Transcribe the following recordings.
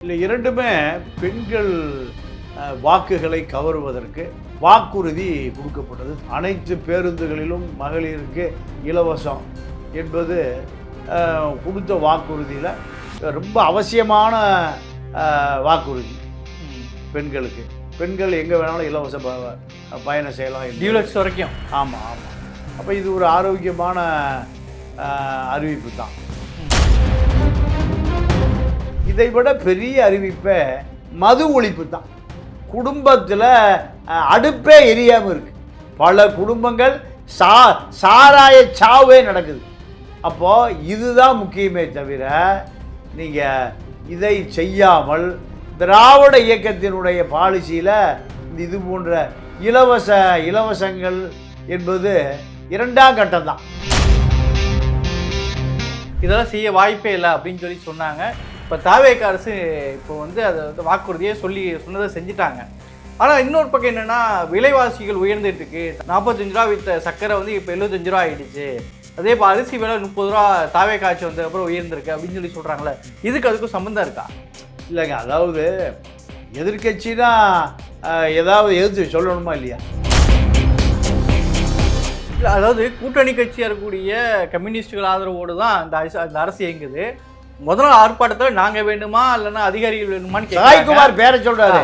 இல்லை, இரண்டுமே பெண்கள் வாக்குகளை கவருவதற்கு வாக்குறுதி கொடுக்கப்பட்டது. அனைத்து பேருந்துகளிலும் மகளிருக்கு இலவசம் என்பது கொடுத்த வாக்குறுதியில் ரொம்ப அவசியமான வாக்குறுதி. பெண்களுக்கு பெண்கள் எங்கே வேணாலும் இலவச பயணம் செய்யலாம், டியூலக்ஸ் வரைக்கும். ஆமாம் ஆமாம். அப்போ இது ஒரு ஆரோக்கியமான அறிவிப்பு தான். இதை விட பெரிய அறிவிப்பை மது ஒழிப்பு தான். குடும்பத்தில் அடுப்பே எரியாமல் இருக்கு. பல குடும்பங்கள் சாராய சாவே நடக்குது. அப்போது இதுதான் முக்கியமே தவிர நீங்கள் இதை செய்யாமல் திராவிட இயக்கத்தினுடைய பாலிசியில் இது போன்ற இலவசங்கள் என்பது இரண்டாம் கட்டம் தான். இதெல்லாம் செய்ய வாய்ப்பே இல்லை அப்படின்னு சொல்லி சொன்னாங்க. இப்போ தாவேக அரசு இப்போ அதை வாக்குறுதியே சொன்னதை செஞ்சுட்டாங்க. ஆனால் இன்னொரு பக்கம் என்னென்னா, விலைவாசிகள் உயர்ந்துட்டு இருக்கு. 45 ரூபா விற்ற சக்கரை இப்போ 75 ரூபா ஆகிடுச்சு. அதே இப்போ அரிசி விலை 30 ரூபா தாவேக ஆட்சி வந்ததுக்கப்புறம் உயர்ந்திருக்கு அப்படின்னு சொல்லி சொல்கிறாங்களே, இதுக்கு அதுக்கும் சம்மந்தம் இருக்கா? இல்லைங்க, அதாவது எதிர்கட்சினா ஏதாவது எதிர்த்து சொல்லணுமா இல்லையா? இல்லை, அதாவது கூட்டணி கட்சியாக இருக்கக்கூடிய கம்யூனிஸ்டுகள் ஆதரவோடு தான் இந்த அரசு இயங்குது. முதல் நாள் ஆர்ப்பாட்டத்தில் நாங்கள் வேணுமா இல்லைன்னா அதிகாரிகள் வேணுமான்னு சாய்குமார் பேரை சொல்றாரு.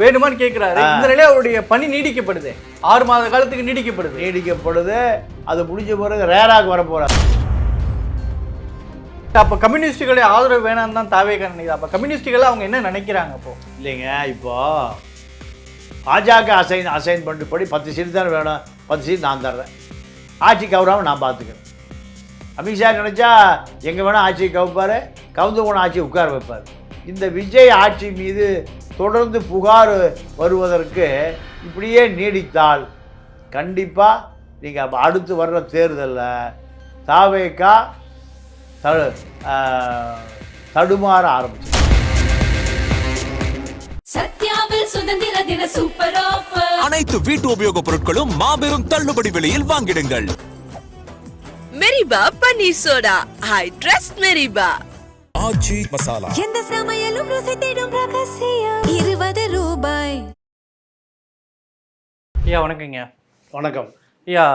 வேணுமான்னு கேட்கிறாரு. இந்த நிலையில அவருடைய பணி நீடிக்கப்படுது, 6 மாத காலத்துக்கு நீடிக்கப்படுது. அது முடிஞ்ச பிறகு ரேராக வர போறாரு. அப்ப கம்யூனிஸ்டுகளுடைய ஆதரவு வேணாம் தான் தாவேக நினைக்குது. அப்ப கம்யூனிஸ்டுகள் அவங்க என்ன நினைக்கிறாங்க? அப்போ இல்லைங்க, இப்போ பாஜக அசைன் படி 10 சீட் தான் வேணும், 10 சீட் நான் தர்றேன், ஆட்சி கவராமல் நான் பார்த்துக்கிறேன். அமித்ஷா நினைச்சா எங்கே வேணால் ஆட்சியை கவுப்பார், கவுந்து போன ஆட்சியை உட்கார வைப்பார். இந்த விஜய் ஆட்சி மீது தொடர்ந்து புகார் வருவதற்கு இப்படியே நீடித்தால் கண்டிப்பாக நீங்கள் அடுத்து வர்ற தேர்தலில் தாவேகா தடுமாற ஆரம்பிச்சு. அனைத்து வீட்டு உபயோகப் பொருட்களும் மாபெரும் தள்ளுபடி விலையில் வாங்கிடுங்கள். மெரிபா பன்னீர் சோடா, ஐ ட்ரஸ்ட் மெரிபா. ஆச்சி மசாலா, எந்த சமையலும் ருசி தேடும் ரகசியம், 20 ரூபாய். ஐயா வணக்கங்க. வணக்கம் ஐயா.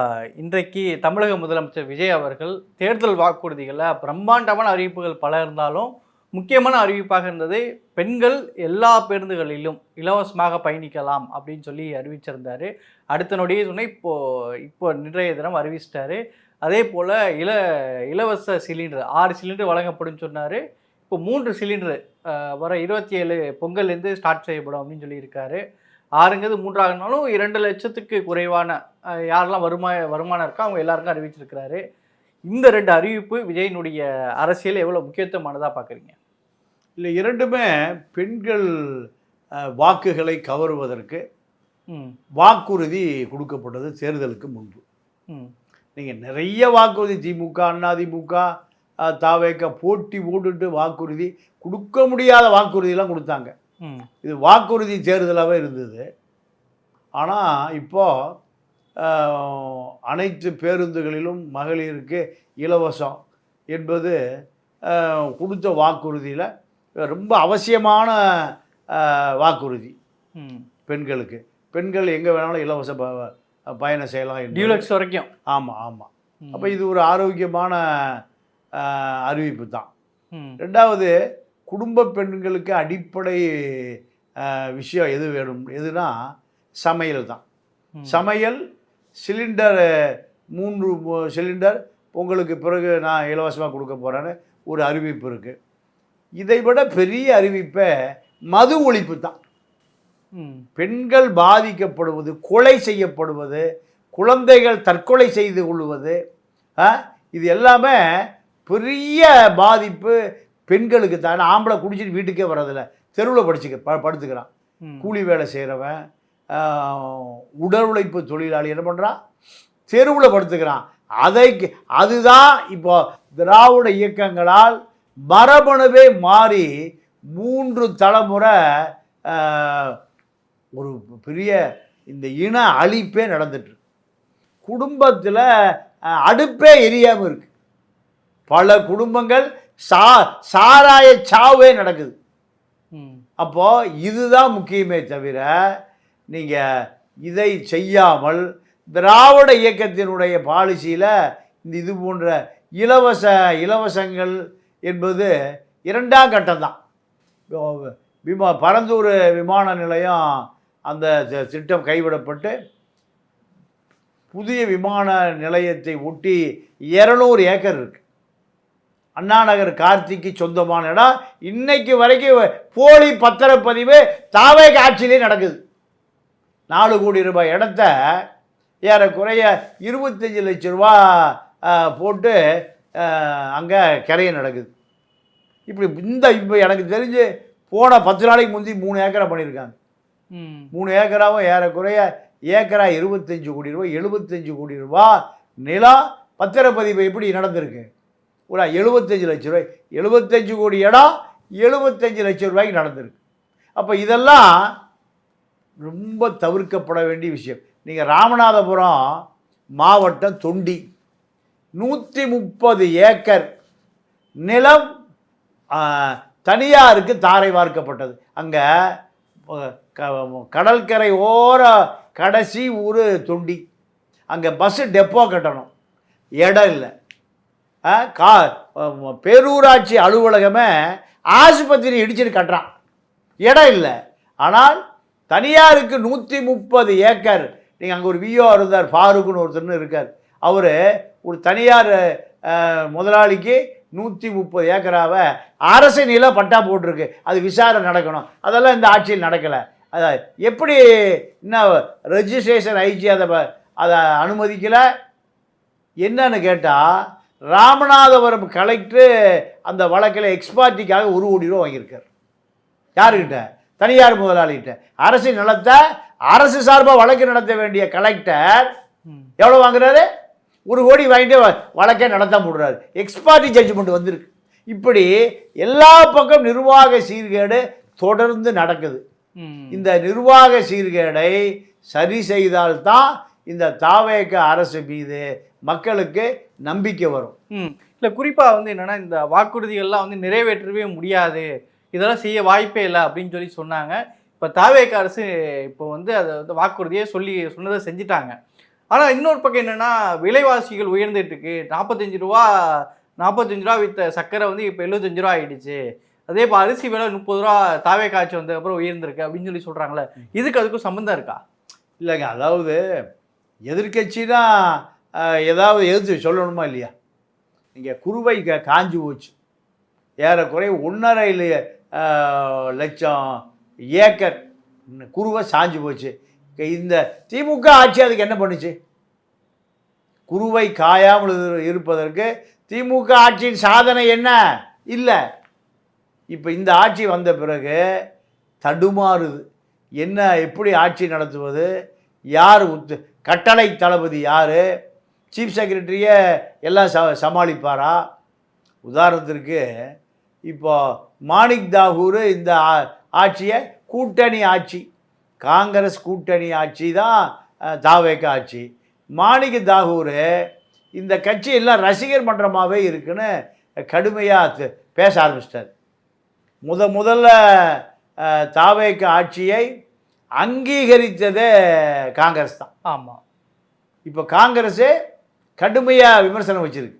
இன்றைக்கு தமிழக முதலமைச்சர் விஜய் அவர்கள் தேர்தல் வாக்குறுதிகளில் பிரம்மாண்டமான அறிவிப்புகள் பல இருந்தாலும் முக்கியமான அறிவிப்பாக இருந்தது பெண்கள் எல்லா பேருந்துகளிலும் இலவசமாக பயணிக்கலாம் அப்படின்னு சொல்லி அறிவிச்சிருந்தார். அடுத்த நொடியே சொன்னால் இப்போ இன்றைய தினம் அறிவிச்சிட்டாரு. அதே போல் இலவச சிலிண்டர் 6 சிலிண்டர் வழங்கப்படும் சொன்னார். இப்போ 3 சிலிண்டர் வர 27 பொங்கல்லேருந்து ஸ்டார்ட் செய்யப்படும் அப்படின்னு சொல்லியிருக்காரு. 6ங்கிறது 3 ஆகினாலும் 2 லட்சத்துக்கு குறைவான யாரெல்லாம் வருமானம் இருக்கோ அவங்க எல்லாருக்கும் அறிவிச்சிருக்கிறாரு. இந்த 2 அறிவிப்பு விஜயினுடைய அரசியல் எவ்வளோ முக்கியத்துவமானதாக பார்க்குறீங்க? இல்லை, இரண்டுமே பெண்கள் வாக்குகளை கவருவதற்கு வாக்குறுதி கொடுக்கப்பட்டது தேர்தலுக்கு முன்பு. நீங்கள் நிறைய வாக்குறுதி திமுக, அதிமுக, தாவேக போட்டி போட்டுட்டு வாக்குறுதி கொடுக்க முடியாத வாக்குறுதியெல்லாம் கொடுத்தாங்க. இது வாக்குறுதி தேர்தலாகவே இருந்தது. ஆனால் இப்போது அனைத்து பேருந்துகளிலும் மகளிருக்கு இலவசம் என்பது கொடுத்த வாக்குறுதியில் ரொம்ப அவசியமான வாக்குறுதி. பெண்களுக்கு பெண்கள் எங்கே வேணாலும் இலவச பயணம் செய்யலாம், டியூலக்ஸ் வரைக்கும். ஆமாம் ஆமாம். அப்போ இது ஒரு ஆரோக்கியமான அறிவிப்பு தான். ரெண்டாவது, குடும்ப பெண்களுக்கு அடிப்படை விஷயம் எது வேணும், எதுனா சமையல் தான். சமையல் சிலிண்டர் 3 சிலிண்டர் உங்களுக்கு பிறகு நான் இலவசமாக கொடுக்க போகிறேன்னு ஒரு அறிவிப்பு இருக்குது. இதை விட பெரிய அறிவிப்பை மது ஒழிப்பு தான். பெண்கள் பாதிக்கப்படுவது, கொலை செய்யப்படுவது, குழந்தைகள் தற்கொலை செய்து கொள்வது, இது எல்லாமே பெரிய பாதிப்பு பெண்களுக்கு தான். ஆம்பளை குடிச்சிட்டு வீட்டுக்கே வர்றதில்ல, தெருவில் படுத்துக்கிறான். கூலி வேலை செய்கிறவன், உடல் உழைப்பு தொழிலாளி என்ன பண்ணுறான், தெருவில் படுத்துக்கிறான். அதுதான் இப்போ திராவிட இயக்கங்களால் மரபணுவே மாறி 3 தலைமுறை ஒரு பெரிய இந்த இன அழிப்பே நடந்துட்டு. குடும்பத்தில் அடுப்பே எரியாமல் இருக்கு. பல குடும்பங்கள் சாராய சாவே நடக்குது. ம். அப்போது இதுதான் முக்கியமே தவிர நீங்கள் இதை செய்யாமல் திராவிட இயக்கத்தினுடைய பாலிசியில் இது போன்ற இலவசங்கள் என்பது 2ஆம் கட்டம் தான். பரந்தூர் விமான நிலையம் அந்த திட்டம் கைவிடப்பட்டு புதிய விமான நிலையத்தை ஒட்டி 200 ஏக்கர் இருக்குது. அண்ணாநகர் கார்த்திக்கு சொந்தமான இடம். இன்னைக்கு வரைக்கும் போலி பத்திரப்பதிவு தாவேக ஆட்சியிலே நடக்குது. 4 கோடி ரூபாய் இடத்த ஏறக்குறைய 25 லட்சம் ரூபா போட்டு அங்கே கிரைய நடக்குது. இப்படி இப்போ எனக்கு தெரிஞ்சு போன 10 நாளைக்கு முந்தி 3 ஏக்கரா பண்ணியிருக்காங்க. 3 ஏக்கராவும் ஏறக்குறைய ஏக்கரா 25 கோடி ரூபாய், 75 கோடி ரூபா நிலம் பத்திரப்பதிவு எப்படி நடந்திருக்கு? ஒரு 75 லட்சம் ரூபாய், 75 கோடி இடம் 75 லட்சம் ரூபாய்க்கு நடந்திருக்கு. அப்போ இதெல்லாம் ரொம்ப தவிர்க்கப்பட வேண்டிய விஷயம். நீங்கள் ராமநாதபுரம் மாவட்டம் தொண்டி 130 ஏக்கர் நிலம் தனியாருக்கு தாரை வார்க்கப்பட்டது. அங்கே கடற்கரை ஓர கடைசி ஊர் தொண்டி. அங்கே பஸ்ஸு டெப்போ கட்டணும், இடம் இல்லை. பேரூராட்சி அலுவலகமே ஆஸ்பத்திரி இடிச்சுட்டு கட்டுறான், இடம் இல்லை. ஆனால் தனியாருக்கு 130 ஏக்கர். நீங்கள் அங்கே ஒரு விஓ இருந்தார், ஃபாரூக்குன்னு ஒருத்தர்னு இருக்கார். அவர் ஒரு தனியார் முதலாளிக்கு 130 ஏக்கராவை அரசு நில பட்டா போட்டிருக்கு. அது விசாரணை நடக்கணும். அதெல்லாம் இந்த ஆட்சியில் நடக்கலை. அதை எப்படி இன்னும் ரெஜிஸ்ட்ரேஷன் ஆயிடுச்சு, அதை அனுமதிக்கலை. என்னன்னு கேட்டால் ராமநாதபுரம் கலெக்டரு அந்த வழக்கில் எக்ஸ்பார்ட்டிக்காக 1 கோடி ரூபா வாங்கியிருக்கார். யாருக்கிட்ட? தனியார் முதலாளிகிட்ட. அரசு நிலத்தை அரசு சார்பாக வழக்கு நடத்த வேண்டிய கலெக்டர் எவ்வளோ வாங்குறாரு? 1 கோடி வாங்கிட்டு வழக்கே நடத்த முடிறாரு. எக்ஸ்பார்ட்டி ஜட்ஜ்மெண்ட் வந்திருக்கு. இப்படி எல்லா பக்கம் நிர்வாக சீர்கேடு தொடர்ந்து நடக்குது. இந்த நிர்வாக சீர்கேடை சரி செய்தால்தான் இந்த தாவேக அரசு மீது மக்களுக்கு நம்பிக்கை வரும். இல்லை, குறிப்பாக வந்து என்னென்னா இந்த வாக்குறுதிகள்லாம் வந்து நிறைவேற்றவே முடியாது, இதெல்லாம் செய்ய வாய்ப்பே இல்லை அப்படின்னு சொல்லி சொன்னாங்க. இப்போ தாவேக அரசு இப்போ வந்து அதை வந்து வாக்குறுதியே சொன்னதை செஞ்சுட்டாங்க. ஆனால் இன்னொரு பக்கம் என்னென்னா விலைவாசிகள் உயர்ந்துட்டுருக்கு. 45 ரூபா விற்ற சர்க்கரை வந்து இப்போ 75 ரூபா ஆகிடுச்சு. அதே இப்போ அரிசி விலை 30 ரூபா தாவேக ஆட்சி வந்ததுக்கப்புறம் உயர்ந்திருக்கு அப்படின்னு சொல்லி சொல்கிறாங்களே, இதுக்கு அதுக்கும் சம்மந்தம் இருக்கா? இல்லைங்க, அதாவது எதிர்கட்சினா ஏதாவது எதிர்த்து சொல்லணுமா இல்லையா? இங்கே குருவை காஞ்சி போச்சு. ஏறக்குறைய 1.5 லட்சம் ஏக்கர் குருவை சாஞ்சு போச்சு. இந்த திமுக ஆட்சி அதுக்கு என்ன பண்ணுச்சு? குருவை காயாமல் இருப்பதற்கு திமுக ஆட்சியின் சாதனை என்ன? இல்லை. இப்போ இந்த ஆட்சி வந்த பிறகு தடுமாறுது. என்ன, எப்படி ஆட்சி நடத்துவது? யார் கட்டளை தளபதி யார்? சீஃப் செக்ரட்டரியே எல்லாம் சமாளிப்பாரா? உதாரணத்திற்கு இப்போ மாணிக் தாகூர் இந்த ஆட்சியை கூட்டணி ஆட்சி, காங்கிரஸ் கூட்டணி ஆட்சி தான் தாவேக ஆட்சி. மாணிக் தாகூர் இந்த கட்சி எல்லாம் ரசிகர் மன்றமாகவே இருக்குன்னு கடுமையாக பேச ஆரம்பிச்சிட்டார். முதல்ல தாவேக ஆட்சியை அங்கீகரித்ததே காங்கிரஸ் தான். ஆமாம். இப்போ காங்கிரஸு கடுமையாக விமர்சனம் வச்சுருக்கு.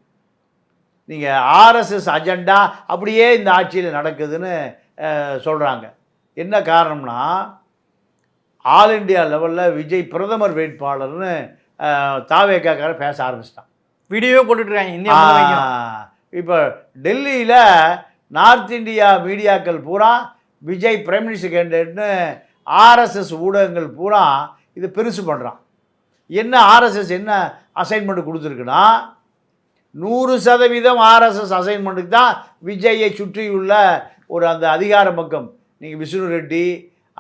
நீங்கள் ஆர்எஸ்எஸ் அஜெண்டா அப்படியே இந்த ஆட்சியில் நடக்குதுன்னு சொல்கிறாங்க. என்ன காரணம்னா, ஆல் இண்டியா லெவலில் விஜய் பிரதமர் வேட்பாளர்னு தாவேக்கார பேச ஆரம்பிச்சிட்டான். வீடியோ போட்டுட்ருக்காங்க. இப்போ டெல்லியில் நார்த் இந்தியா மீடியாக்கள் பூரா விஜய் பிரைம் மினிஸ்டர் கேண்டிடேட்னு ஆர்எஸ்எஸ் ஊடகங்கள் பூரா இது பெருசு பண்ணுறான். என்ன ஆர்எஸ்எஸ் என்ன அசைன்மெண்ட் கொடுத்துருக்குன்னா, 100% ஆர்எஸ்எஸ் அசைன்மெண்ட்டுக்கு தான் விஜயை சுற்றியுள்ள ஒரு அந்த அதிகார பக்கம். நீங்கள் விஷ்ணு ரெட்டி,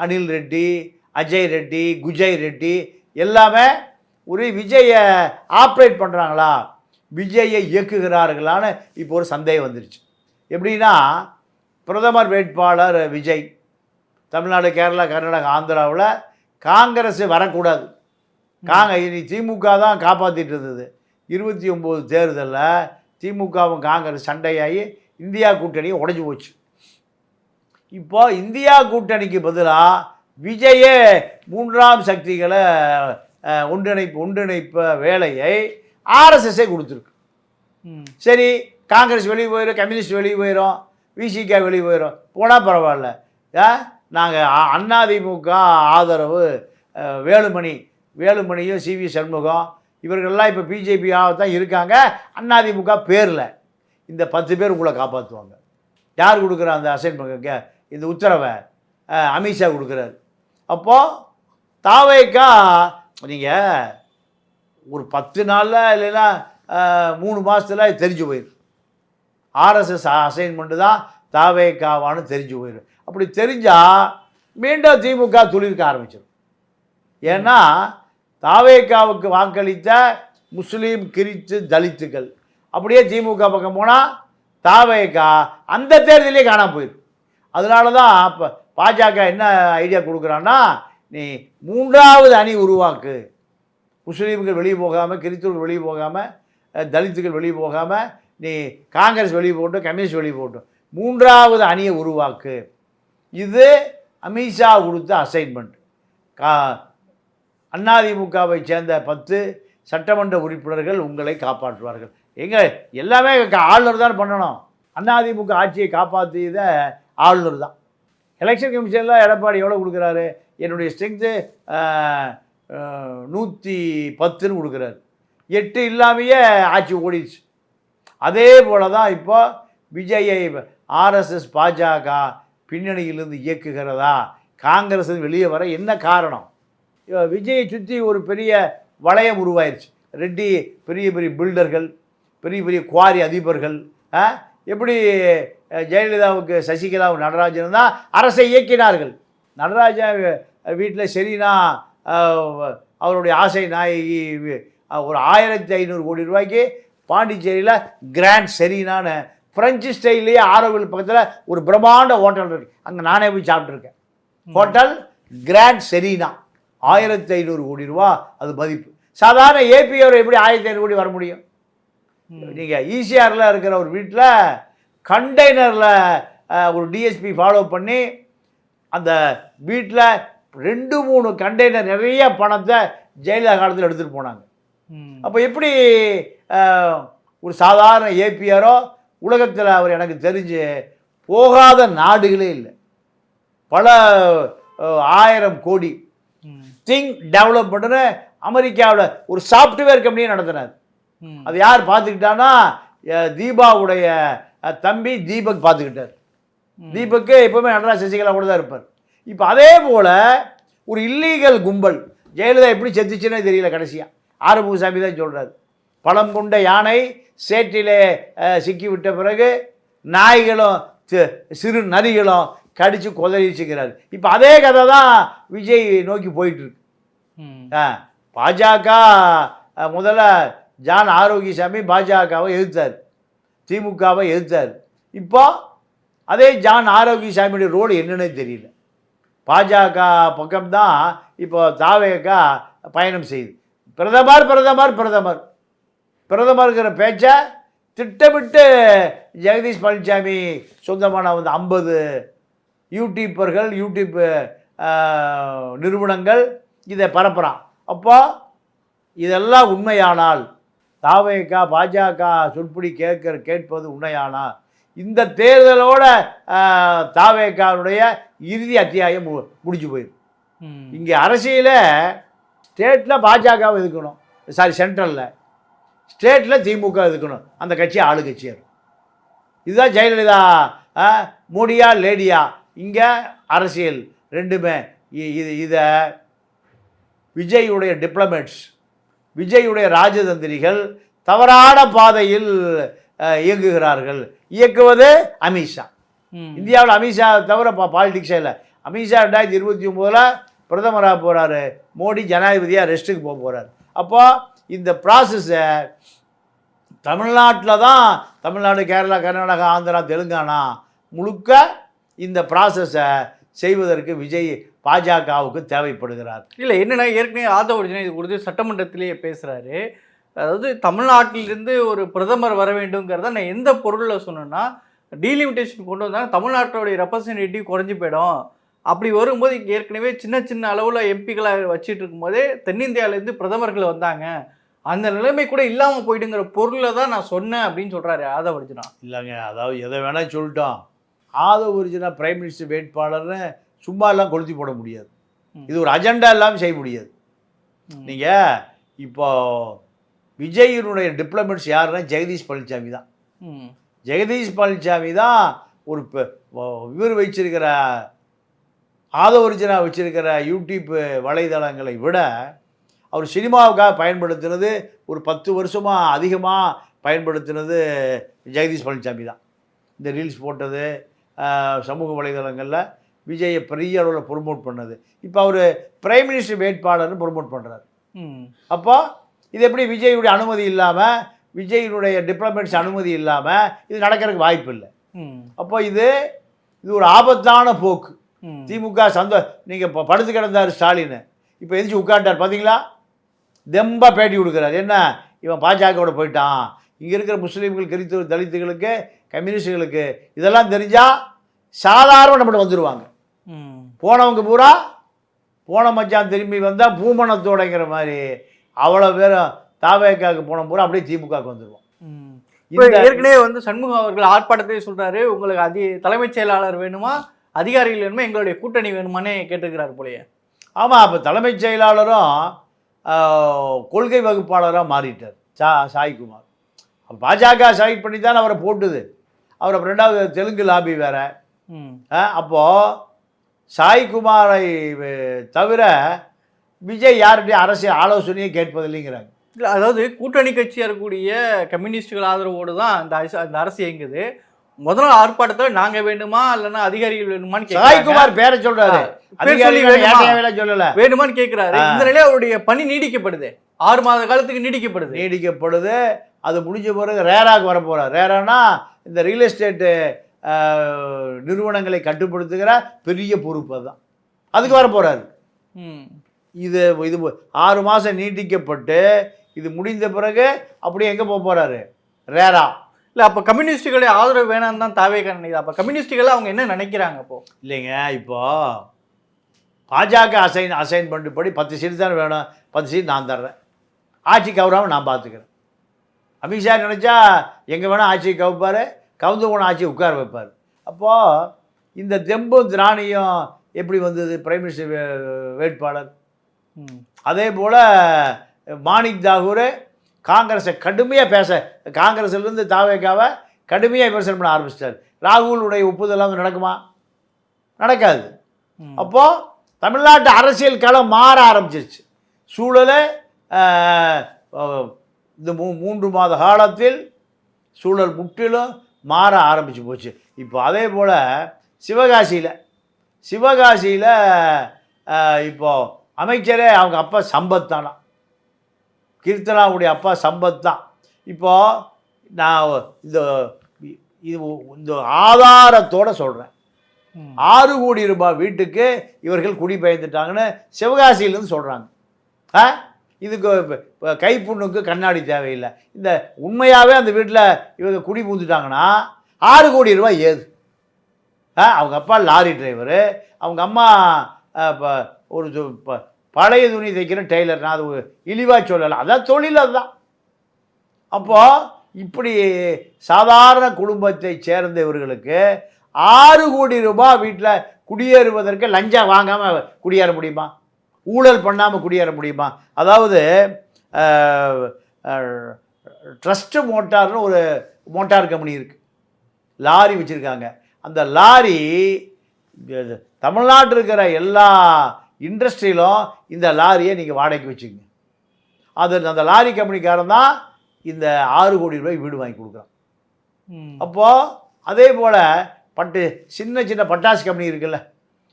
அனில் ரெட்டி, அஜய் ரெட்டி, குஜய் ரெட்டி எல்லாமே ஒரு விஜயை ஆப்ரேட் பண்ணுறாங்களா, விஜயை இயக்குகிறார்களான்னு இப்போ ஒரு சந்தேகம் வந்துருச்சு. எப்படின்னா, பிரதமர் வேட்பாளர் விஜய் தமிழ்நாடு, கேரளா, கர்நாடகா, ஆந்திராவில் காங்கிரஸ் வரக்கூடாது. இனி திமுக தான் காப்பாற்றிட்டு இருந்தது. 29 தேர்தலில் திமுகவும் காங்கிரஸ் சண்டையாகி இந்தியா கூட்டணி உடைஞ்சு போச்சு. இப்போ இந்தியா கூட்டணிக்கு பதிலாக விஜயே மூன்றாம் சக்திகளை ஒன்றிணைப்ப வேலையை ஆர்எஸ்எஸ்ஸே கொடுத்துருக்கு. சரி, காங்கிரஸ் வெளியே போயிடும், கம்யூனிஸ்ட் வெளியே போயிடும், விசிகா வெளியே போயிடும், போனால் பரவாயில்ல. நாங்கள் அதிமுக ஆதரவு வேலுமணியும் சிவி சண்முகம் இவர்கள்லாம் இப்போ பிஜேபியாக இருக்காங்க. அதிமுக பேரில் இந்த 10 பேர் உங்களை காப்பாற்றுவாங்க. யார் கொடுக்குற அந்த அசைன்மெண்ட், இந்த உத்தரவை அமித்ஷா கொடுக்குறாரு. அப்போது தாவேக்கா நீங்கள் ஒரு 10 நாளில் இல்லைன்னா 3 மாதத்தில் தெரிஞ்சு போயிடும். ஆர்எஸ்எஸ் அசைன்மெண்ட்டு தான் தாவேக்காவான்னு தெரிஞ்சு போயிடும். அப்படி தெரிஞ்சால் மீண்டும் திமுக துளிர்க்க ஆரம்பிச்சிடும். ஏன்னா தாவேக்காவுக்கு வாக்களித்த முஸ்லீம், கிறிஸ்து, தலித்துக்கள் அப்படியே திமுக பக்கம் போனால் தாவேக்கா அந்த தேர்தலே காணாமல் போயிடும். அதனால தான் இப்போ பாஜக என்ன ஐடியா கொடுக்குறான்னா, நீ 3வது அணி உருவாக்கு, முஸ்லீம்கள் வெளியே போகாமல், கிறிஸ்துவர்கள் வெளியே போகாமல், தலித்துகள் வெளியே போகாமல், நீ காங்கிரஸ் வெளியே போட்டும், கம்யூனிஸ்ட் வெளியே போட்டும், 3வது அணியை உருவாக்கு. இது அமித்ஷா கொடுத்த அசைன்மெண்ட். அதிமுகவை சேர்ந்த 10 சட்டமன்ற உறுப்பினர்கள் உங்களை காப்பாற்றுவார்கள். எல்லாமே ஆளுநர் தான் பண்ணணும். அதிமுக ஆட்சியை காப்பாற்றியத ஆளுநர் தான். எலெக்ஷன் கமிஷனில் எடப்பாடி எவ்வளோ கொடுக்குறாரு? என்னுடைய ஸ்ட்ரென்த்து 110ன்னு கொடுக்குறாரு. 8 இல்லாமையே ஆட்சி ஓடிடுச்சு. அதே போல் தான் இப்போ விஜயை ஆர்எஸ்எஸ் பாஜக பின்னணியிலிருந்து இயக்குகிறதா, காங்கிரஸ் வெளியே வர என்ன காரணம்? விஜயை சுற்றி ஒரு பெரிய வளையம் உருவாயிருச்சு. ரெட்டி பெரிய பெரிய பில்டர்கள், பெரிய பெரிய குவாரி அதிபர்கள், எப்படி ஜெயலலிதாவுக்கு சசிகலாவும் நடராஜன் தான் அரசை இயக்கினார்கள். நடராஜா வீட்டில் சரினா அவருடைய ஆசை நாயகி ஒரு 1500 கோடி ரூபாய்க்கு பாண்டிச்சேரியில் கிராண்ட் செரீனான்னு ஃப்ரெஞ்சு ஸ்டைல்லையே ஆரோவில் பக்கத்தில் ஒரு பிரம்மாண்ட ஹோட்டல் இருக்குது. அங்கே நானே போய் சாப்பிட்ருக்கேன். ஹோட்டல் கிராண்ட் செரீனா 1500 கோடி ரூபா அது மதிப்பு. சாதாரண ஏபிஆர் எப்படி 1500 கோடி வர முடியும்? நீங்கள் ஈசிஆரில் இருக்கிற ஒரு வீட்டில் கண்டெய்னரில் ஒரு டிஎஸ்பி ஃபாலோ பண்ணி அந்த வீட்டில் 2-3 கண்டெய்னர் நிறைய பணத்தை ஜெயலலிதா காலத்தில் எடுத்துகிட்டு போனாங்க. அப்போ எப்படி ஒரு சாதாரண ஏபிஆரோ உலகத்தில் அவர் எனக்கு தெரிஞ்சு போகாத நாடுகளே இல்லை. பல 1000 கோடி திங் டெவலப்மெண்ட்னு அமெரிக்காவில் ஒரு சாஃப்ட்வேர் கம்பெனியை நடத்தினார். அது யார் பார்த்துக்கிட்டான்னா, தீபாவுடைய தம்பி தீபக் பார்த்துக்கிட்டார். தீபக்கு எப்போவுமே நடராஜ் சசிகலா கூட தான் இருப்பார். இப்போ அதே போல் ஒரு இல்லீகல் கும்பல் ஜெயலலிதா எப்படி செத்துச்சுன்னே தெரியல. கடைசியாக ஆறுமுகசாமி தான் சொல்கிறார், பழம் கொண்ட யானை சேற்றிலே சிக்கிவிட்ட பிறகு நாய்களும் சிறு நரிகளும் கடித்து கொதறிச்சுக்கிறார். இப்போ அதே கதை தான் விஜய் நோக்கி போயிட்டுருக்கு. பாஜக முதல்ல ஜான் ஆரோக்கியசாமி பாஜகவை எதிர்த்தார், திமுகவை எதிர்த்தார். இப்போ அதே ஜான் ஆரோக்கியசாமியுடைய ரோடு என்னன்னே தெரியல. பாஜக பக்கம்தான் இப்போ தாவேகா பயணம் செய்யுது. பிரதமர் பிரதமர் பிரதமர் பிரதமருங்கிற பேச்சை திட்டமிட்டு ஜெகதீஷ் பழனிசாமி சொந்தமான 50 யூடியூப்பர்கள், யூடியூப் நிறுவனங்கள் இதை பரப்புகிறான். அப்போ இதெல்லாம் உண்மையானால், தாவேகா பாஜக சொற்படி கேட்பது உண்மையானால், இந்த தேர்தலோட தாவேகாவுடைய இறுதி அத்தியாயம் முடிஞ்சு போயிடும். இங்கே அரசியல ஸ்டேட்டில் பாஜகவை எதுக்கணும், சென்ட்ரலில் ஸ்டேட்டில் திமுக எதுக்கணும், அந்த கட்சி ஆளுங்கட்சியாக. இதுதான் ஜெயலலிதா மோடியா லேடியா. இங்கே அரசியல் ரெண்டுமே. இதை விஜயுடைய டிப்ளமேட்ஸ், விஜயுடைய ராஜதந்திரிகள் தவறான பாதையில் இயங்குகிறார்கள். இயக்குவது அமித்ஷா. இந்தியாவில் அமித்ஷா தவிர பாலிடிக்ஸே இல்லை. அமித்ஷா 2029 பிரதமராக போகிறாரு, மோடி ஜனாதிபதியாக ரெஸ்ட்டுக்கு போக போகிறார். அப்போ இந்த ப்ராசஸை தமிழ்நாட்டில் தான், தமிழ்நாடு, கேரளா, கர்நாடகா, ஆந்திரா, தெலுங்கானா முழுக்க இந்த ப்ராசஸை செய்வதற்கு விஜய் பாஜகவுக்கு தேவைப்படுகிறார். இல்லை என்னென்னா, ஏற்கனவே ஆதவ அர்ஜுனா இது குறித்து சட்டமன்றத்திலேயே பேசுகிறாரு. அதாவது தமிழ்நாட்டிலிருந்து ஒரு பிரதமர் வர வேண்டுங்கிறத நான் எந்த பொருளில் சொன்னேன்னா, டீலிமிட்டேஷன் கொண்டு வந்தால் தமிழ்நாட்டோடைய ரெப்ரசன்டேட்டிவ் குறைஞ்சி போயிடும். அப்படி வரும்போது இங்கே ஏற்கனவே சின்ன சின்ன அளவில் எம்பிக்களாக வச்சுட்டு இருக்கும்போதே தென்னிந்தியாவிலேருந்து பிரதமர்கள் வந்தாங்க, அந்த நிலைமை கூட இல்லாமல் போயிடுங்கிற பொருளை தான் நான் சொன்னேன் அப்படின்னு சொல்கிறாரு ஆதவ அர்ஜுனா. இல்லைங்க, அதாவது எதை வேணால் சொல்லிட்டோம். ஆதவ அர்ஜுனா பிரைம் மினிஸ்டர் வேட்பாளர்னு சும்மா எல்லாம் கொளுத்தி போட முடியாது. இது ஒரு அஜெண்டா இல்லாமல் செய்ய முடியாது. நீங்கள் இப்போ விஜயினுடைய டிப்ளமெண்ட்ஸ் யாருன்னா ஜெகதீஷ் பழனிசாமி தான். ஜெகதீஷ் பழனிசாமி தான் ஒரு இவர் வச்சிருக்கிற ஆதவ அர்ஜுனா வச்சிருக்கிற யூடியூப் வலைதளங்களை விட அவர் சினிமாவுக்காக பயன்படுத்தினது ஒரு 10 வருஷமாக அதிகமாக பயன்படுத்தினது ஜெகதீஷ் பழனிசாமி தான். இந்த ரீல்ஸ் போட்டது, சமூக வலைதளங்களில் விஜயை பெரிய அளவில் ப்ரொமோட் பண்ணது. இப்போ அவர் பிரைம் மினிஸ்டர் வேட்பாளர்னு ப்ரொமோட் பண்ணுறாரு. அப்போ இது எப்படி விஜயுடைய அனுமதி இல்லாமல், விஜயினுடைய டிப்ளமெண்ட்ஸ் அனுமதி இல்லாமல் இது நடக்கிறதுக்கு வாய்ப்பு இல்லை. அப்போ இது ஒரு ஆபத்தான போக்கு. திமுக நீங்கள் இப்போ படுத்து கிடந்தார் ஸ்டாலின், இப்போ எதிர்த்து உட்காண்டார் பார்த்தீங்களா, தெம்பா பேட்டி கொடுக்குறாரு. என்ன இவன் பாஜகவோட போயிட்டான், இங்கே இருக்கிற முஸ்லீம்கள், கிறிஸ்துவ, தலித்துகளுக்கு, கம்யூனிஸ்டுகளுக்கு இதெல்லாம் தெரிஞ்சால் சாதாரண நம்மகிட்ட வந்துடுவாங்க. போனவங்க பூரா போன மச்சான் திரும்பி வந்தால் பூமணத்தோடைங்கிற மாதிரி அவ்வளோ பேரும் தாவேக்காவுக்கு போன பூரா அப்படியே திமுகவுக்கு வந்துடுவோம். ஏற்கனவே வந்து சண்முகம் அவர்கள் ஆர்ப்பாட்டத்தை சொல்கிறாரு, உங்களுக்கு தலைமைச் செயலாளர் வேணுமா, அதிகாரிகள் வேணுமா, எங்களுடைய கூட்டணி வேணுமானே கேட்டுக்கிறார் போலயே. ஆமாம், அப்போ தலைமைச் செயலாளரும் கொள்கை வகுப்பாளராக மாறிட்டார் சாய்குமார். பாஜக செலக்ட் பண்ணி தான் அவரை போட்டுது. அவர் அப்புறம் 2வது தெலுங்கு லாபி வேற. அப்போது சாய்குமாரை தவிர விஜய் யார்கிட்டையும் அரசியல் ஆலோசனையை கேட்பதில்லைங்கிறாங்க. இல்லை, அதாவது கூட்டணி கட்சியாக இருக்கக்கூடிய கம்யூனிஸ்டுகள் ஆதரவோடு தான் இந்த அரசு இயங்குது. முதல்ல ஆர்ப்பாட்டத்தில் நாங்கள் வேணுமா இல்லைன்னா அதிகாரிகள் வேணுமான்னு சாய்குமார் பேரை சொல்றாரு, சொல்லல வேணுமான்னு கேட்கிறாரு. இந்த நிலையில அவருடைய பணி நீடிக்கப்படுது, 6 மாத காலத்துக்கு நீடிக்கப்படுது. அது முடிஞ்ச பிறகு ரேராக்கு வர போறார். ரேரானா இந்த ரியல் எஸ்டேட்டு நிறுவனங்களை கட்டுப்படுத்துகிற பெரிய பொறுப்பு தான், அதுக்கு வர போறாரு. இது 6 மாதம் நீட்டிக்கப்பட்டு இது முடிந்த பிறகு அப்படியே எங்கே போக போறாரு, ரேரா. இல்லை, அப்போ கம்யூனிஸ்டுகளை ஆதரவு வேணான்னு தான் தாவேக்கா நினைக்குது. அப்போ கம்யூனிஸ்டுகளை அவங்க என்ன நினைக்கிறாங்க? அப்போ இல்லைங்க, இப்போ பாஜக அசைன்மெண்ட் படி 10 சீட் தானே வேணும், 10 சீட் நான் தர்றேன், ஆட்சி கவராமல் நான் பார்த்துக்கிறேன். அமித்ஷா நினச்சா எங்கே வேணால் ஆட்சி கவுப்பார், கவுந்து போன ஆட்சி உட்கார வைப்பார். அப்போது இந்த தெம்பும் திராணியும் எப்படி வந்தது பிரைம் மினிஸ்டர் வேட்பாளர்? அதே போல் மாணிக் தாகூர் காங்கிரஸை கடுமையாக காங்கிரஸ்லேருந்து தாவேக்காவை கடுமையாக விமர்சனம் பண்ண ஆரம்பிச்சிட்டார். ராகுலுடைய ஒப்புதல் நடக்குமா? நடக்காது. அப்போது தமிழ்நாட்டு அரசியல் களம் மாற ஆரம்பிச்சிருச்சு. சூழலை இந்த 3 மாத காலத்தில் சூழல் முற்றிலும் மாற ஆரம்பிச்சு போச்சு. இப்போ அதே போல் சிவகாசியில் இப்போது அமைச்சரே அவங்க அப்பா சம்பத் தானா, கீர்த்தனாவுடைய அப்பா சம்பத் தான். இப்போது நான் இந்த ஆதாரத்தோடு சொல்கிறேன், 6 கோடி ரூபாய் வீட்டுக்கு இவர்கள் குடிபெயர்ந்துட்டாங்கன்னு சிவகாசியிலேருந்து சொல்கிறாங்க. இதுக்கு கைப்புண்ணுக்கு கண்ணாடி தேவையில்லை. இந்த உண்மையாகவே அந்த வீட்டில் இவங்க குடி பூந்துட்டாங்கன்னா 6 கோடி ரூபாய் ஏது? அவங்க அப்பா லாரி டிரைவரு, அவங்க அம்மா ஒரு பழைய துணி தைக்கிற டெய்லர். நான் அது இழிவாக சொல்லலை, அதான் தொழில் அதுதான். அப்போது இப்படி சாதாரண குடும்பத்தை சேர்ந்த இவர்களுக்கு 6 கோடி ரூபாய் வீட்டில் குடியேறுவதற்கு லஞ்சம் வாங்காமல் குடியேற முடியுமா? ஊழல் பண்ணாமல் குடியேற முடியுமா? அதாவது ட்ரஸ்ட்டு மோட்டார்னு ஒரு மோட்டார் கம்பெனி இருக்குது, லாரி வச்சுருக்காங்க. அந்த லாரி தமிழ்நாட்டில் இருக்கிற எல்லா இண்டஸ்ட்ரியிலும் இந்த லாரியை நீங்கள் வாடகைக்கு வச்சுக்கோங்க. அந்த லாரி கம்பெனிக்காரன் தான் இந்த 6 கோடி ரூபாய் வீடு வாங்கி கொடுக்குறான். அப்போது அதே போல் சின்ன சின்ன பட்டாசு கம்பெனி இருக்குல்ல,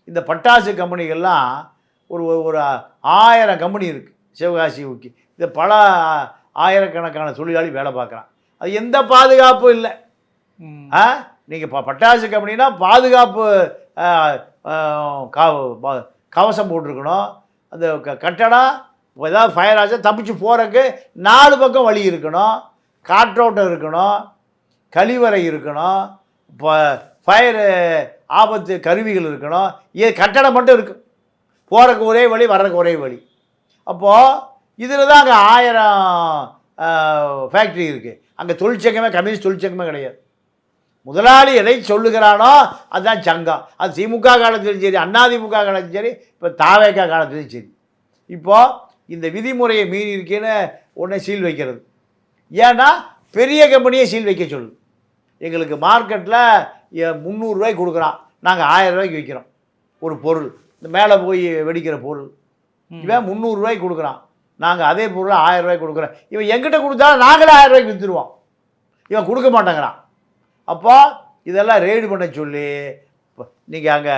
இந்த பட்டாசு கம்பெனிகள்லாம் ஒரு 1000 கம்பெனி இருக்குது சிவகாசி ஊக்கி. இந்த பல ஆயிரக்கணக்கான தொழிலாளி வேலை பார்க்குறான். அது எந்த பாதுகாப்பும் இல்லை. நீங்கள் பட்டாசு கம்பெனினா பாதுகாப்பு கவசம் போட்டிருக்கணும். அந்த கட்டடம் ஏதாவது ஃபயர் ஆச்சா தப்பிச்சு போகிறதுக்கு 4 பக்கம் வழி இருக்கணும், காற்றோட்டம் இருக்கணும், கழிவறை இருக்கணும், ஃபயரு ஆபத்து கருவிகள் இருக்கணும். கட்டடம் மட்டும் இருக்கு, போகிறக்கு ஒரே வழி, வர்றதுக்கு ஒரே வழி. அப்போது இதில் தான் அங்கே 1000 ஃபேக்ட்ரி இருக்குது. அங்கே தொழிற்சங்கமே, கம்யூனிஸ்ட் தொழிற்சங்கமே கிடையாது. முதலாளி எதை சொல்லுகிறானோ அதுதான் சங்கம். அது திமுக காலத்திலும் சரி, அதிமுக காலத்திலும் சரி, இப்போ தாவேகா காலத்திலும் சரி. இப்போது இந்த விதிமுறையை மீறி இருக்கேன்னு உடனே சீல் வைக்கிறது. ஏன்னா பெரிய கம்பெனியை சீல் வைக்க சொல்லுது. எங்களுக்கு மார்க்கெட்டில் 300 ரூபாய்க்கு கொடுக்குறான், நாங்கள் 1000 ரூபாய்க்கு விற்கிறோம் ஒரு பொருள். இந்த மேலே போய் வெடிக்கிற பொருள் இவன் 300 ரூபாய்க்கு கொடுக்குறான், நாங்கள் அதே பொருளை 1000 ரூபாய்க்கு கொடுக்குறோம். இவன் எங்கிட்ட கொடுத்தாலும் நாங்களே 1000 ரூபாய்க்கு விற்றுருவோம், இவன் கொடுக்க மாட்டேங்கிறான். அப்போ இதெல்லாம் ரெய்டு பண்ண சொல்லி நீங்கள் அங்கே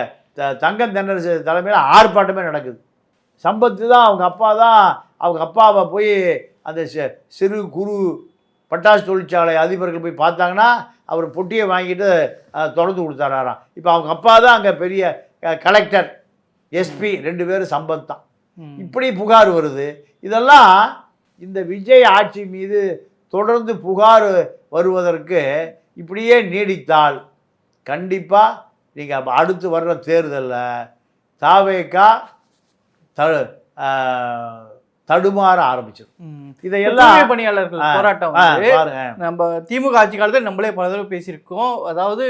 தங்கம் தென்னரசு தலைமையில் ஆர்ப்பாட்டமே நடக்குது. சம்பத்து தான் அவங்க அப்பாவை போய் அந்த சிறு குறு பட்டாசு தொழிற்சாலை அதிபர்கள் போய் பார்த்தாங்கன்னா அவர் பொட்டியை வாங்கிட்டு தொடர்ந்து கொடுத்தாராம். இப்போ அவங்க அப்பா தான் அங்கே பெரிய கலெக்டர், எஸ்பி 2 பேரும் சம்பத் தான். இப்படி புகார் வருது. இதெல்லாம் இந்த விஜய் ஆட்சி மீது தொடர்ந்து புகார் வருவதற்கு இப்படியே நீடித்தால் கண்டிப்பாக நீங்கள் அடுத்து வர்ற தேர்தலில் தாவேகா தடுமாற ஆரம்பிச்சிடும். இதையெல்லாம் பணியாளர்கள் போராட்டம் நம்ம திமுக ஆட்சி காலத்தில் நம்மளே பல தடவை பேசியிருக்கோம். அதாவது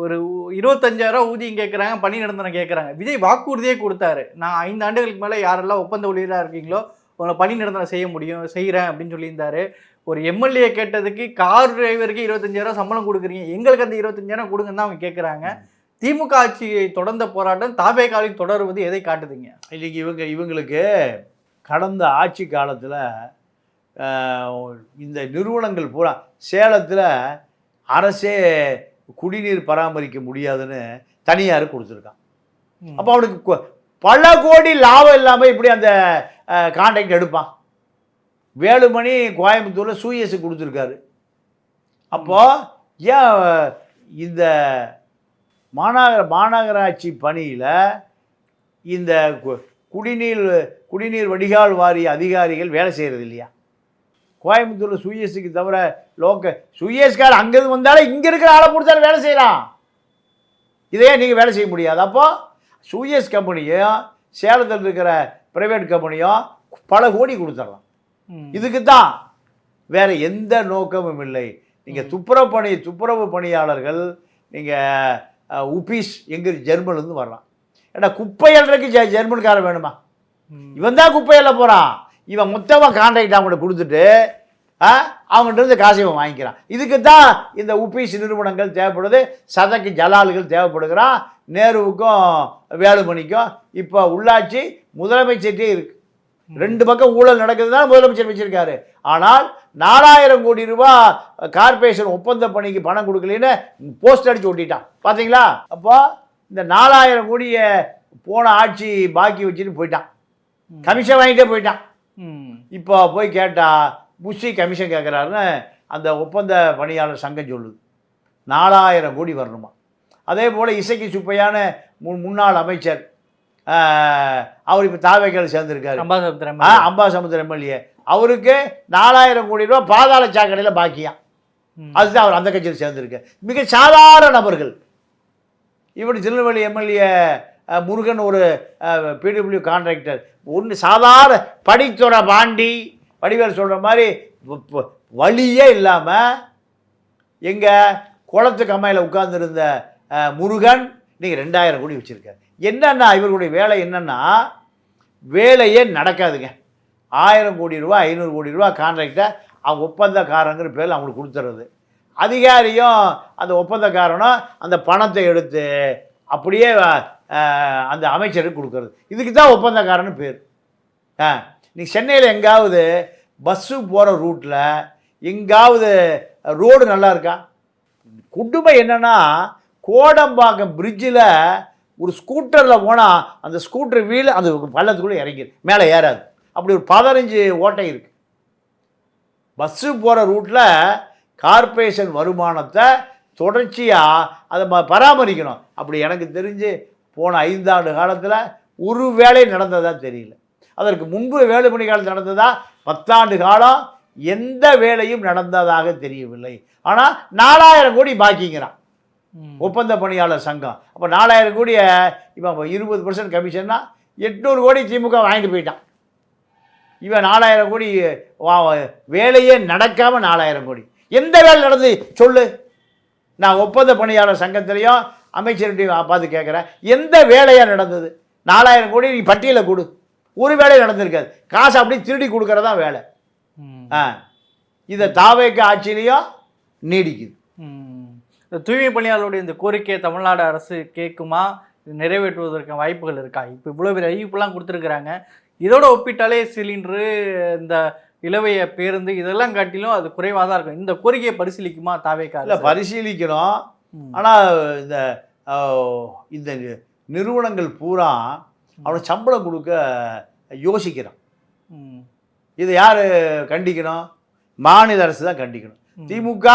ஒரு 25,000 ஊதியம் கேட்குறாங்க, பணி நிரந்தரம் கேட்குறாங்க. விஜய் வாக்குறுதியே கொடுத்தாரு, நான் 5 ஆண்டுகளுக்கு மேலே யாரெல்லாம் ஒப்பந்த ஊழியராக இருக்கீங்களோ உங்களை பணி நிரந்தரம் செய்கிறேன் அப்படின்னு சொல்லியிருந்தாரு. ஒரு எம்எல்ஏ கேட்டதுக்கு கார் டிரைவருக்கு 25,000 சம்பளம் கொடுக்குறீங்க, எங்களுக்கு அந்த 25,000 கொடுங்கன்னு தான் அவங்க கேட்குறாங்க. திமுக ஆட்சியை தொடர்ந்த போராட்டம் தாவேகாவில் தொடருவது எதை காட்டுதுங்க? இன்னைக்கு இவங்களுக்கு கடந்த ஆட்சி காலத்தில் இந்த நிறுவனங்கள் பூரா சேலத்தில் அரசே குடிநீர் பராமரிக்க முடியாதுன்னு தனியார் கொடுத்துருக்கான். அப்போ அவனுக்கு பல கோடி லாபம் இல்லாமல் இப்படி அந்த கான்ட்ராக்ட் எடுப்பான். வேலுமணி கோயம்புத்தூரில் சூயஸு கொடுத்துருக்காரு. அப்போது ஏன் இந்த மாநகராட்சி பணியில் இந்த குடிநீர் வடிகால் வாரிய அதிகாரிகள் வேலை செய்கிறது இல்லையா? கோயம்புத்தூரில் சூயஸுக்கு தவிர சூயஸ்கார் அங்கேருந்து வந்தாலும் இங்கே இருக்கிற ஆளை கொடுத்தாலும் வேலை செய்யலாம். இதையே நீங்கள் வேலை செய்ய முடியாது. அப்போது சூயஸ் கம்பெனியும் சேலத்தில் இருக்கிற ப்ரைவேட் கம்பெனியும் பல கோடி கொடுத்துடலாம். இதுக்கு தான் வேறு எந்த நோக்கமும் இல்லை. நீங்கள் துப்புரவு பணியாளர்கள் நீங்கள் உபீஸ் எங்கே ஜெர்மன்லேருந்து வரலாம். ஏன்னா குப்பை அள்ளுறதுக்கு ஜெர்மன்காரன் வேணுமா? இவன் தான் குப்பை அள்ள போகிறான். இவன் மொத்தமாக கான்ட்ராக்ட் அவங்கள்ட்ட கொடுத்துட்டு அவங்கள்ட்ட இருந்து காசை இவன் வாங்கிக்கிறான். இதுக்கு தான் இந்த உபீஸ் நிறுவனங்கள் தேவைப்படுது, சதக்கு ஜலால்கள் தேவைப்படுகிறான். நேருவுக்கும் வேலுமணிக்கும் இப்போ உள்ளாட்சி முதலமைச்சர்கிட்டே இருக்குது. 2 பக்கம் ஊழல் நடக்குது தான் முதலமைச்சர் வச்சிருக்காரு. ஆனால் 4000 கோடி ரூபா கார்பரேஷன் ஒப்பந்த பணிக்கு பணம் கொடுக்கலன்னு போஸ்ட் அடிச்சு ஒட்டிட்டான், பார்த்தீங்களா? அப்போ இந்த 4000 கோடியை போன ஆட்சி பாக்கி வச்சுட்டு போயிட்டான், கமிஷன் வாங்கிட்டே போயிட்டான். இப்போ போய் கேட்டால் புஷி கமிஷன் கேட்குறாருன்னு அந்த ஒப்பந்த பணியாளர் சங்கம் சொல்லுது. 4000 கோடி வரணுமா? அதே போல் இசைக்கு சுப்பையான முன்னாள் அமைச்சர் அவர் இப்போ தாவேக்கால் சேர்ந்துருக்காரு, அம்பாசமுத்திரம் எம்எல்ஏ. அவருக்கு 4000 கோடி ரூபா பாதாள சாக்கடையில் பாக்கியாம். அதுதான் அவர் அந்த கட்சியில் சேர்ந்துருக்கார். மிக சாதாரண நபர்கள். இப்படி திருநெல்வேலி எம்எல்ஏ முருகன் ஒரு பிடபிள்யூ கான்ட்ராக்டர், ஒன்று சாதாரண படித்துறை பாண்டி வடிவேல் சொல்கிற மாதிரி வழியே இல்லாமல் எங்கள் குளத்து கம்மாயில் உட்கார்ந்துருந்த முருகன் இன்றைக்கி 2000 கோடி வச்சுருக்காரு. என்னென்னா இவர்களுடைய வேலை என்னென்னா வேலையே நடக்காதுங்க. 1000 கோடி ரூபா 500 கோடி ரூபா கான்ட்ராக்டை அவங்க ஒப்பந்தக்காரங்கிற பேரில் அவங்களுக்கு கொடுத்துறது. அதிகாரியும் அந்த ஒப்பந்தக்காரனும் அந்த பணத்தை எடுத்து அப்படியே அந்த அமைச்சருக்கு கொடுக்கறது. இதுக்கு தான் ஒப்பந்தக்காரன்னு பேர். நீ சென்னையில் எங்காவது பஸ்ஸு போகிற ரூட்டில் எங்காவது ரோடு நல்லா இருக்கா? கொடுமை என்னென்னா கோடம்பாக்கம் பிரிட்ஜில் ஒரு ஸ்கூட்டரில் போனால் அந்த ஸ்கூட்டர் வீல் அந்த பள்ளத்துக்குள்ளே இறங்கிடும், மேலே ஏறாது. அப்படி ஒரு 15 ஓட்டை இருக்குது. பஸ்ஸு போகிற ரூட்டில் கார்ப்பரேஷன் வருமானத்தை தொடர்ச்சியாக அதை பராமரிக்கணும். அப்படி எனக்கு தெரிஞ்சு போன 5 ஆண்டு காலத்தில் ஒரு வேலை நடந்ததாக தெரியல. அதற்கு முன்பு வேலுமணி காலத்தில் நடந்ததா? 10 ஆண்டு காலம் எந்த வேலையும் நடந்ததாக தெரியவில்லை. ஆனால் 4000 கோடி பாக்கிங்கிறான். ஒப்பந்த பணியாளர் சங்கம். அப்போ 4000 கோடி இப்போ 20% கமிஷன்னா 800 கோடி திமுக வாங்கிட்டு போயிட்டான். இவன் 4000 கோடி வேலையே நடக்காமல் 4000 கோடி. எந்த வேலை நடந்து சொல்லு? நான் ஒப்பந்த பணியாளர் சங்கத்திலையும் அமைச்சர்கிட்டையும் பார்த்து கேட்குறேன், எந்த வேலையாக நடந்தது? 4000 கோடி நீ பட்டியலை கொடு. ஒரு வேலையை நடந்திருக்காது. காசு அப்படியே திருடி கொடுக்கறதா வேலை. இதை தாவேக ஆட்சியிலையும் நீடிக்குது. இந்த தூய்மை பணியாளருடைய இந்த கோரிக்கையை தமிழ்நாடு அரசு கேட்குமா? இது நிறைவேற்றுவதற்கு வாய்ப்புகள் இருக்கா? இப்போ இவ்வளோ பெரிய அறிவிப்புலாம் கொடுத்துருக்குறாங்க. இதோட ஒப்பிட்டாலே சிலிண்டரு, இந்த இலவய பேருந்து இதெல்லாம் காட்டிலும் அது குறைவாக தான் இருக்கும். இந்த கோரிக்கையை பரிசீலிக்குமா தாவேக? இல்லை, பரிசீலிக்கணும். ஆனால் இந்த நிறுவனங்கள் பூரா அவனுக்கு சம்பளம் கொடுக்க யோசிக்கிறான். இதை யார் கண்டிக்கணும்? மாநில அரசு தான் கண்டிக்கணும். திமுக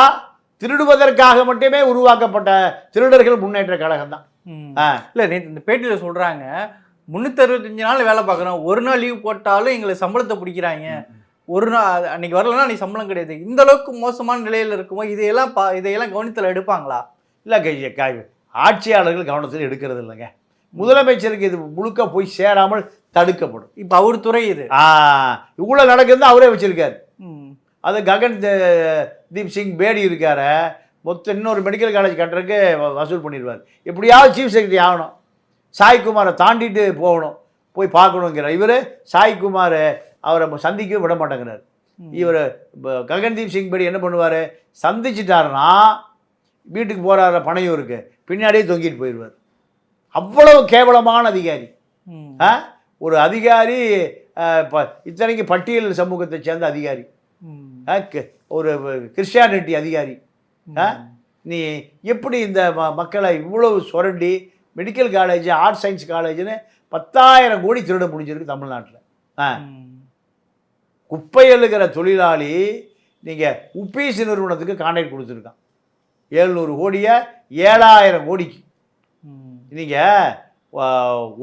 திருடுவதற்காக மட்டுமே உருவாக்கப்பட்ட திருடர்கள் முன்னேற்ற கழகம் தான். இல்லை, இந்த பேட்டியில் சொல்கிறாங்க, 365 நாள் வேலை பார்க்குறோம், ஒரு நாள் லீவ் போட்டாலும் எங்களுக்கு சம்பளத்தை பிடிக்கிறாங்க, ஒரு நாள் அன்னைக்கு வரலன்னா அன்றைக்கி சம்பளம் கிடையாது. இந்த அளவுக்கு மோசமான நிலையில் இருக்கும்போது இதையெல்லாம் கவனத்தில் எடுப்பாங்களா? இல்லை, ஆட்சியாளர்கள் கவனத்தில் எடுக்கிறது இல்லைங்க. முதலமைச்சருக்கு இது முழுக்க போய் சேராமல் தடுக்கப்படும். இப்போ அவர் துறை இது இவ்வளோ நடக்குதுன்னு அவரே வச்சிருக்காரு. அது ககன் தீப் சிங் பேடி இருக்காரு, மொத்தம் இன்னொரு மெடிக்கல் காலேஜ் கட்டுறதுக்கு வசூல் பண்ணிடுவார். எப்படியாவது சீஃப் செக்ரட்டரி ஆகணும், சாய்குமாரை தாண்டிட்டு போகணும், போய் பார்க்கணுங்கிற இவர் சாய்குமார் அவரை சந்திக்க விட மாட்டேங்கிறார். இவர் ககன்தீப் சிங் பேடி என்ன பண்ணுவார்? சந்திச்சிட்டாருன்னா வீட்டுக்கு போகிறார பனையூருக்கு பின்னாடியே தொங்கிட்டு போயிடுவார். அவ்வளவு கேவலமான அதிகாரி. ஒரு அதிகாரி இத்தனைக்கு பட்டியல் சமூகத்தை சேர்ந்த அதிகாரி, ஒரு கிறிஸ்டியானிட்டி அதிகாரி. நீ எப்படி இந்த மக்களை இவ்வளவு சுரண்டி மெடிக்கல் காலேஜ், ஆர்ட்ஸ் சயின்ஸ் காலேஜ்னு 10,000 கோடி திருட முடிஞ்சிருக்கு தமிழ்நாட்டில். குப்பை எழுகிற தொழிலாளி நீங்கள் உப்பீஸ் நிறுவனத்துக்கு கான்ட்ராக்ட் கொடுத்துருக்கான் 700 கோடியை 7,000 கோடிக்கு. நீங்கள்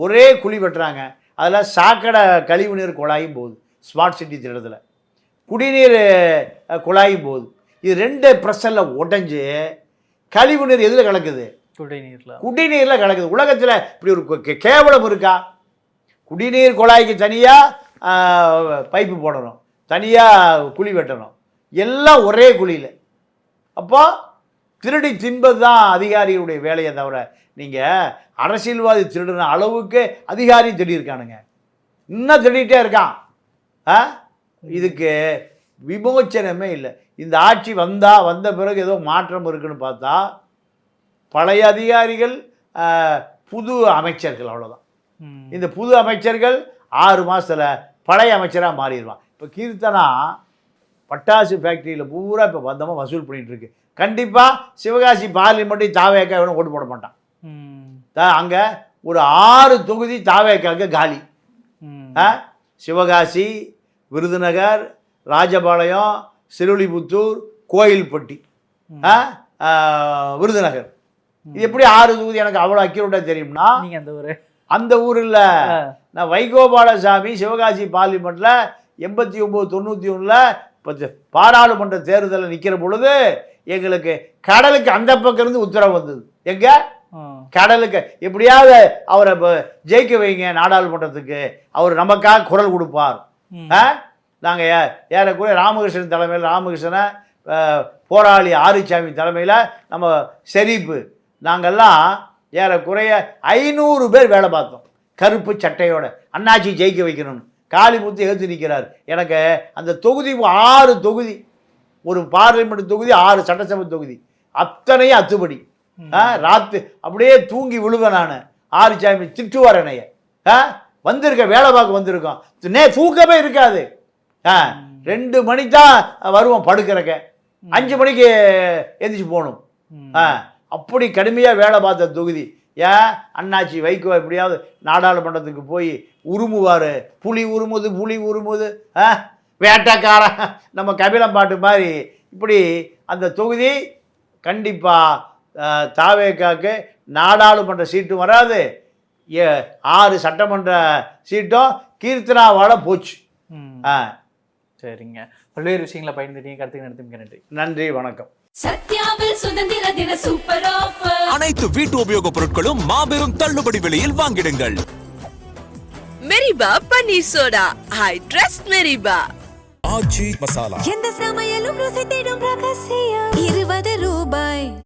ஒரே குழி வெட்டுறாங்க, அதில் சாக்கடை கழிவுநீர் குழாயும் போகுது. ஸ்மார்ட் சிட்டி திட்டத்தில் குடிநீர் குழாயும் போகுது. இது 2 ப்ரெஷரில் உடஞ்சி கழிவுநீர் எதில் கலக்குது? குடிநீரில் கலக்குது. உலகத்தில் இப்படி ஒரு கேவலம் இருக்கா? குடிநீர் குழாய்க்கு தனியாக பைப்பு போடணும், தனியாக குழி வெட்டணும், எல்லாம் ஒரே குழியில். அப்போ திருடி தின்பது தான் அதிகாரிகளுடைய வேலையை தவிர, நீங்கள் அரசியல்வாதி திருடுன அளவுக்கு அதிகாரி திருடியிருக்கானுங்க, இன்னும் திருடிட்டே இருக்கான். இதுக்கு விமோச்சனமே இல்லை. இந்த ஆட்சி வந்த பிறகு ஏதோ மாற்றம் இருக்குன்னு பார்த்தா, பழைய அதிகாரிகள், புது அமைச்சர்கள், அவ்வளோதான். இந்த புது அமைச்சர்கள் 6 மாதத்தில் பழைய அமைச்சராக மாறிடுவான். இப்போ கீர்த்தனா பட்டாசு ஃபேக்ட்ரியில் பூரா இப்போ வந்தமாக வசூல் பண்ணிகிட்ருக்கு. கண்டிப்பாக சிவகாசி பார்லிமெண்ட்டையும் தாவேக்கா இவனும் ஓட்டு போட மாட்டான். அங்கே ஒரு 6 தொகுதி தாவேக்காவுக்கு காலி. சிவகாசி, விருதுநகர், ராஜபாளையம், சிறுவில்லிபுத்தூர், கோயில்பட்டி, விருதுநகர். இது எப்படி 6 தொகுதி எனக்கு அவ்வளோ அக்யூரேட்டாக தெரியும்னா, அந்த ஊரில் நான் வைகோபாலசாமி சிவகாசி பார்லிமெண்ட்டில் 89, 91 இப்போ பாராளுமன்ற தேர்தலில் நிற்கிற பொழுது எங்களுக்கு கடலுக்கு அந்த பக்கம் இருந்து உத்தரவு வந்தது. எங்க கடலுக்கு எப்படியாவது அவரை ஜெயிக்க வைங்க நாடாளுமன்றத்துக்கு, அவர் நமக்காக குரல் கொடுப்பார். நாங்கள் ஏறக்குறைய ராமகிருஷ்ணன் தலைமையில், ராமகிருஷ்ணனை போராளி ஆரிச்சாமி தலைமையில், நம்ம ஷெரீப்பு, நாங்கள்லாம் ஏறக்குறைய 500 பேர் வேலை பார்த்தோம் கருப்பு சட்டையோட. அண்ணாச்சி ஜெயிக்க வைக்கணும்னு காளிமுத்து எழுத்து நிற்கிறார். எனக்கு அந்த தொகுதி 6 தொகுதி, ஒரு பார்லிமெண்ட் தொகுதி, 6 சட்டசபை தொகுதி, அத்தனையும் அத்துப்படி. ராத்து அப்படியே தூங்கி விழுவேன் நான். ஆரிச்சாமி திட்டுவார் என்னைய. வந்திருக்க வேலை பார்க்க வந்திருக்கோம், தூக்கமே இருக்காது. 2 மணிக்கு தான் வருவோம் படுக்கிறக்க, 5 மணிக்கு எந்திரிச்சு போகணும். அப்படி கடுமையாக வேலை பார்த்த தொகுதி. ஏன் அண்ணாச்சி வைகோ எப்படியாவது நாடாளுமன்றத்துக்கு போய் உருமுவார். புலி உருமுது வேட்டைக்காரன், நம்ம கபிலம் பாட்டு மாதிரி. இப்படி அந்த தொகுதி கண்டிப்பாக தாவேக்காக்கு நாடாளுமன்ற சீட்டும் வராது, 6 சட்டமன்ற சீட்டும் கீர்த்தனாவால் போச்சு. சரிங்க, பல்வேறு விஷயங்களை பயந்துட்டீங்க, கருத்துக்கு நடத்துங்க. நன்றி. நன்றி, வணக்கம். சத்யாவில் சுதந்திர தின சூப்பர் ஆஃபர். அனைத்து வீட்டு உபயோகப் பொருட்களும் மாபெரும் தள்ளுபடி விலையில் வாங்கிடுங்கள். மெரிபா பன்னீர் சோடா. I trust மெரிபா. ஆச்சி மசாலா. எந்த சமையலும் ருசி தேடும் ரகசியம். 20 ரூபாய்.